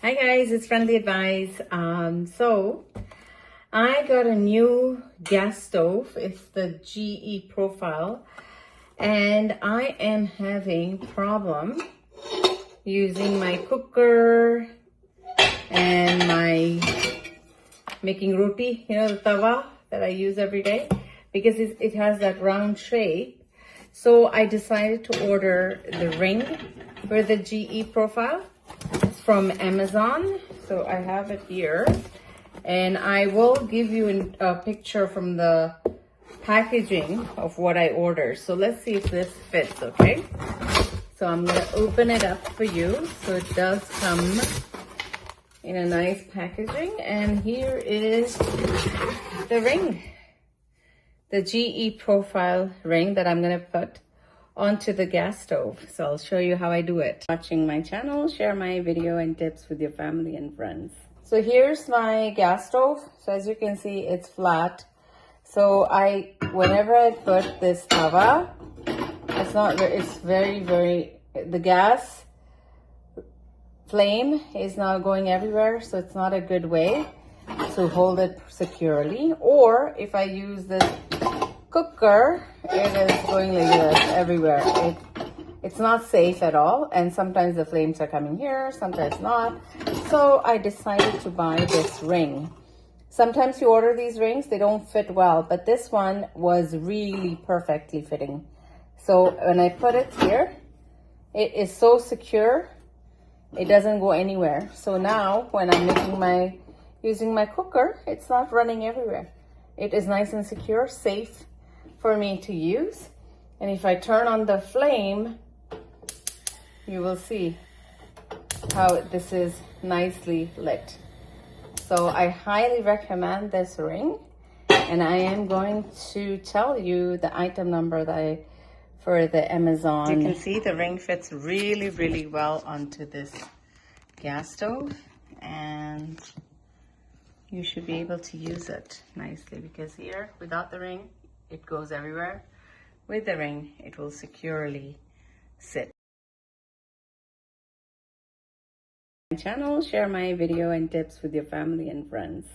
Hi guys, it's Friendly Advice. So I got a new gas stove. It's the GE profile, and I am having problem using my cooker and my making roti, the tawa that I use every day, because it has that round shape. So I decided to order the ring for the GE profile from Amazon. So I have it here, and I will give you a picture from the packaging of what I ordered. So let's see if this fits, okay? So I'm gonna open it up for you. So it does come in a nice packaging, and here is the ring, the GE profile ring that I'm gonna put onto the gas stove. So I'll show you how I do it. Watching my channel, share my video and tips with your family and friends. So here's my gas stove. So as you can see, it's flat. So whenever I put this tawa, it's very, the gas flame is now going everywhere. So it's not a good way to hold it securely. Or if I use this cooker, it is going like this everywhere. It's not safe at all, and sometimes the flames are coming here, sometimes not. So I decided to buy this ring. Sometimes you order these rings, they don't fit well, but this one was really perfectly fitting. So when I put it here, it is so secure, it doesn't go anywhere. So now when I'm using my cooker, it's not running everywhere. It is nice and secure, safe for me to use. And if I turn on the flame, you will see how this is nicely lit. So I highly recommend this ring, and I am going to tell you the item number for the Amazon. You can see the ring fits really, really well onto this gas stove, and you should be able to use it nicely, because here, without the ring, it goes everywhere. With the ring, it will securely sit. My channel, share my video and tips with your family and friends.